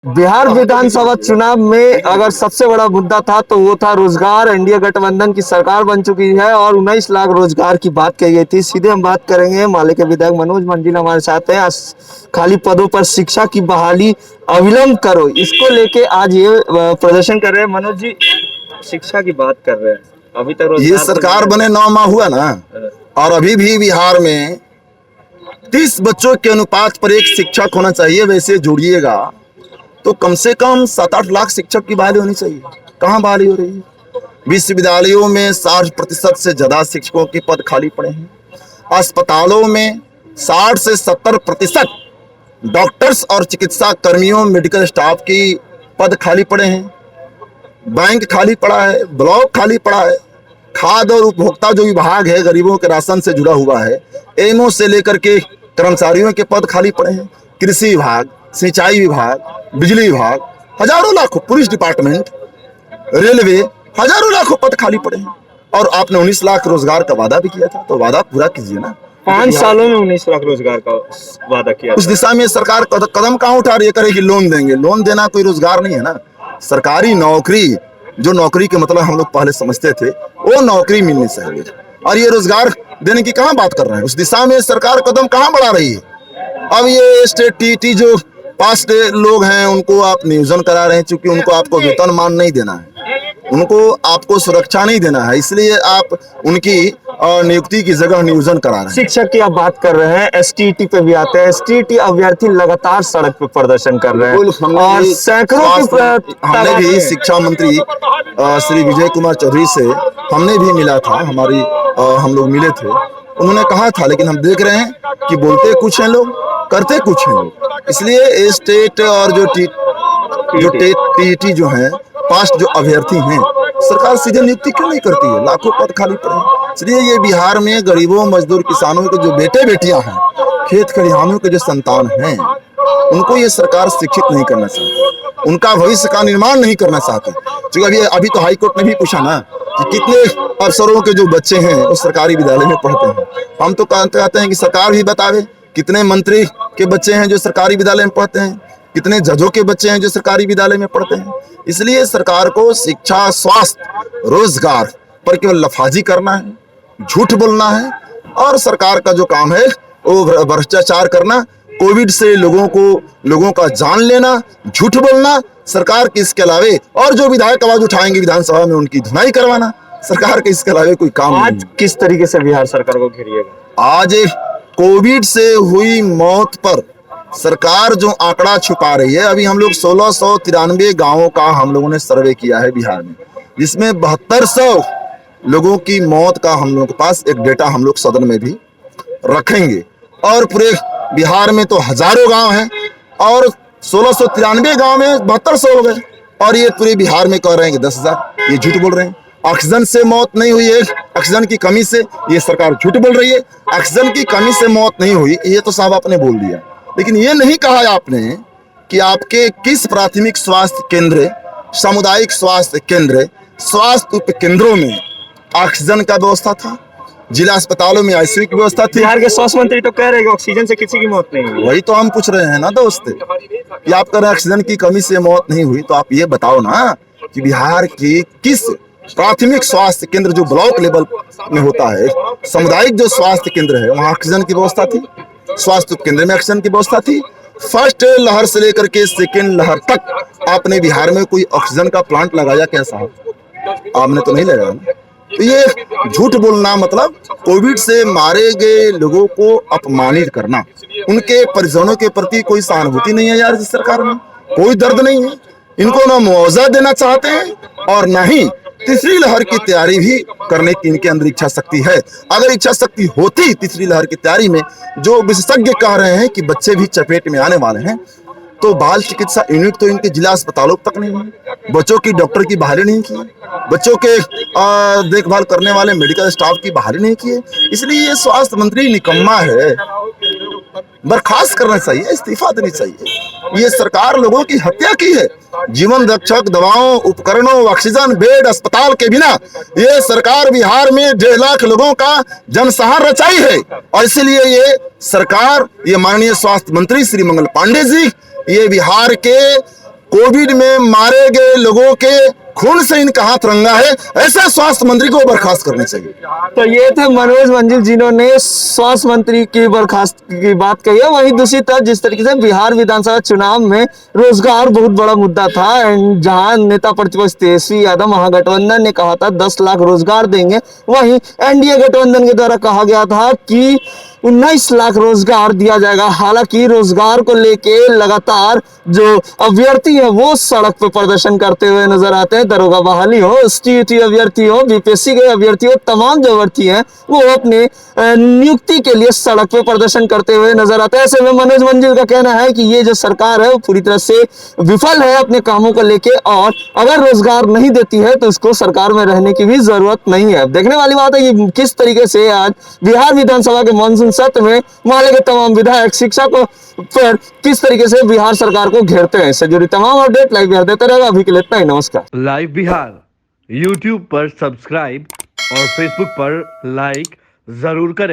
बिहार विधानसभा चुनाव में अगर सबसे बड़ा मुद्दा था तो वो था रोजगार। एनडीए गठबंधन की सरकार बन चुकी है और 19 लाख रोजगार की बात कही गई थी। सीधे हम बात करेंगे माले के विधायक मनोज मंजिल हमारे साथ हैं। खाली पदों पर शिक्षा की बहाली अविलंब करो, इसको लेके आज ये प्रदर्शन कर रहे हैं। मनोज जी, शिक्षा की बात कर रहे हैं, अभी तक ये सरकार बने 9 माह हुआ ना, और अभी भी बिहार में 30 बच्चों के अनुपात पर एक शिक्षक होना चाहिए। वैसे जोड़िएगा तो कम से कम 7-8 लाख शिक्षक की बहाली होनी चाहिए। कहाँ बहाली हो रही है? विश्वविद्यालयों में 60% से ज्यादा शिक्षकों के पद खाली पड़े हैं। अस्पतालों में 60 से 70% डॉक्टर्स और चिकित्सा कर्मियों, मेडिकल स्टाफ की पद खाली पड़े हैं। बैंक खाली पड़ा है, ब्लॉक खाली पड़ा है। खाद्य और उपभोक्ता जो विभाग है, गरीबों के राशन से जुड़ा हुआ है, एमओ से लेकर के कर्मचारियों के पद खाली पड़े हैं। कृषि विभाग, सिंचाई विभाग, बिजली विभाग, हजारों लाखों, पुलिस डिपार्टमेंट, रेलवे, हजारों लाखों पद खाली पड़े हैं। और आपने 19 लाख रोजगार का वादा भी किया था, तो वादा पूरा कीजिए ना। 5 सालों में 19 लाख रोजगार का वादा किया। उस दिशा में सरकार कदम कहाँ उठा रही है? करेगी लोन देंगे। लोन देना कोई रोजगार नहीं है ना। सरकारी नौकरी, जो नौकरी के मतलब हम लोग पहले समझते थे, वो नौकरी मिलनी चाहिए। और ये रोजगार देने की कहाँ बात कर रहे हैं? उस दिशा में सरकार कदम कहाँ बढ़ा रही है? अब ये स्टेट टीटी जो पास लोग हैं उनको आप नियोजन करा रहे हैं, क्योंकि उनको आपको वेतनमान नहीं देना है, उनको आपको सुरक्षा नहीं देना है, इसलिए आप उनकी नियुक्ति की जगह नियोजन करा रहे हैं। शिक्षक की आप बात कर रहे हैं, एसटीईटी पे भी आते हैं। एसटीईटी अभ्यर्थी लगातार सड़क पे प्रदर्शन कर रहे हैं और सैकड़ों की हमने भी शिक्षा मंत्री श्री विजय कुमार चौधरी से हमने भी मिला था, हम लोग मिले थे। उन्होंने कहा था, लेकिन हम देख रहे हैं कि बोलते कुछ हैं लोग, करते कुछ हैं लोग। इसलिए स्टेट और जो टीटी जो है, पास्ट जो अभ्यर्थी हैं, सरकार सीधे नियुक्ति क्यों नहीं करती है? लाखों पद खाली पड़े हैं। इसलिए ये बिहार में गरीबों, मजदूर, किसानों के जो बेटे बेटियां हैं, खेत खलिहानों के जो संतान हैं, उनको ये सरकार शिक्षित नहीं करना चाहती, उनका भविष्य का निर्माण नहीं करना चाहती। क्योंकि अभी तो हाईकोर्ट ने भी पूछा ना कि कितने अफसरों के जो बच्चे हैं वो सरकारी विद्यालय में पढ़ते हैं। हम तो कहते हैं कि सरकार भी बतावे कितने मंत्री के बच्चे हैं जो सरकारी विद्यालय में पढ़ते हैं, कितने जजों के बच्चे हैं जो सरकारी विद्यालय में पढ़ते हैं। इसलिए सरकार को शिक्षा, स्वास्थ्य, रोजगार पर केवल लफाजी करना है, झूठ बोलना है, और सरकार का जो काम है वो भ्रष्टाचार करना, कोविड से लोगों का जान लेना, झूठ बोलना। सरकार के इसके अलावे और जो विधायक आवाज उठाएंगे विधानसभा में उनकी धुनाई करवाना, सरकार के इसके अलावे कोई काम नहीं। आज किस तरीके से बिहार सरकार को घेरिएगा? आज कोविड से हुई मौत पर सरकार जो आंकड़ा छुपा रही है, अभी हम लोग 1693 गांवों का हम लोगों ने सर्वे किया है बिहार में, जिसमें 7200 लोगों की मौत का हम लोगों के पास एक डेटा हम लोग सदन में भी रखेंगे। और पूरे बिहार में तो हजारों गांव हैं, और 1693 गांव में 7200 हो गए, और ये पूरे बिहार में कह रहे हैं कि 10,000। ये झूठ बोल रहे हैं। ऑक्सीजन से मौत नहीं हुई है, ऑक्सीजन की कमी से, ये सरकार झूठ बोल रही है। ऑक्सीजन की कमी से मौत नहीं हुई, ये तो साहब आपने बोल दिया, लेकिन ये नहीं कहा आपने कि आपके किस प्राथमिक स्वास्थ्य केंद्र, सामुदायिक स्वास्थ्य केंद्र, स्वास्थ्य उप केंद्रों में ऑक्सीजन का व्यवस्था था, जिला अस्पतालों में आईसीयू की व्यवस्था थी। बिहार के स्वास्थ्य मंत्री तो कह रहे हैं कि ऑक्सीजन से किसी की मौत नहीं हुई। वही तो हम पूछ रहे हैं ना दोस्त, कि आप कह रहे हैं ऑक्सीजन की कमी से मौत नहीं हुई, तो आप ये बताओ ना कि बिहार की किस प्राथमिक स्वास्थ्य केंद्र जो ब्लॉक लेवल में होता है, सामुदायिक जो स्वास्थ्य केंद्र है, वहाँ ऑक्सीजन की व्यवस्था थी, स्वास्थ्य उप केंद्र में ऑक्सीजन की व्यवस्था थी। फर्स्ट लहर से लेकर के सेकेंड लहर तक आपने बिहार में कोई ऑक्सीजन का प्लांट लगाया क्या साहब? आपने तो नहीं लगाया ना। तो ये झूठ बोलना मतलब कोविड से मारे गए लोगों को अपमानित करना। उनके परिजनों के प्रति कोई सहानुभूति नहीं है यार इस सरकार में, कोई दर्द नहीं है। इनको ना मुआवजा देना चाहते हैं और ना ही तीसरी लहर की तैयारी भी करने की इनके अंदर इच्छा शक्ति है। अगर इच्छा शक्ति होती तीसरी लहर की तैयारी में, जो विशेषज्ञ कह रहे हैं कि बच्चे भी चपेट में आने वाले हैं, तो बाल चिकित्सा यूनिट तो इनके जिला अस्पतालों तक नहीं है, बच्चों की डॉक्टर की बहाली नहीं की, बच्चों के देखभाल करने वाले मेडिकल स्टाफ की बहाली नहीं की है। इसलिए ये स्वास्थ्य मंत्री निकम्मा है, बर्खास्त करना चाहिए, इस्तीफा देनी चाहिए। ये सरकार लोगों की हत्या की है। जीवन रक्षक दवाओं, उपकरणों, ऑक्सीजन बेड, अस्पताल के बिना ये सरकार बिहार में 1.5 लाख लोगों का जनसंहार रचाई है। और इसीलिए ये सरकार, ये माननीय स्वास्थ्य मंत्री श्री मंगल पांडे जी, ये बिहार के कोविड में मारे गए लोगों के खून से इनका हाथ रंगा है, ऐसा स्वास्थ्य मंत्री को बर्खास्त करने चाहिए। तो ये थे मनोज मंजिल जिन्होंने स्वास्थ्य मंत्री की बर्खास्त की बात कही है। वहीं दूसरी तरफ जिस तरीके से बिहार विधानसभा चुनाव में रोजगार बहुत बड़ा मुद्दा था एंड जहां नेता प्रतिपक्ष तेजस्वी यादव महागठबंधन ने कहा था 10 लाख रोजगार देंगे, वहीं एनडीए गठबंधन के द्वारा कहा गया था कि 19 लाख रोजगार दिया जाएगा। हालांकि रोजगार को लेके लगातार जो अभ्यर्थी है वो सड़क पे प्रदर्शन करते हुए नजर आते हैं। दरोगा बहाली हो, एसटीईटी अभ्यर्थी हो, बीपीएससी के अभ्यर्थी हो, तमाम जो अभ्यर्थी हैं वो अपने नियुक्ति के लिए सड़क पे प्रदर्शन करते हुए नजर आते हैं। ऐसे में मनोज मंजिल का कहना है कि ये जो सरकार है वो पूरी तरह से विफल है अपने कामों को लेके, और अगर रोजगार नहीं देती है तो इसको सरकार में रहने की भी जरूरत नहीं है। देखने वाली बात है कि किस तरीके से आज बिहार विधानसभा के मानसून सत्र में माले के तमाम विधायक शिक्षकों पर किस तरीके से बिहार सरकार को घेरते हैं। इससे जुड़ी तमाम अपडेट लाइव बिहार देते रहेगा। अभी के लिए इतना ही, नमस्कार। लाइव बिहार यूट्यूब पर सब्सक्राइब और फेसबुक पर लाइक जरूर करें।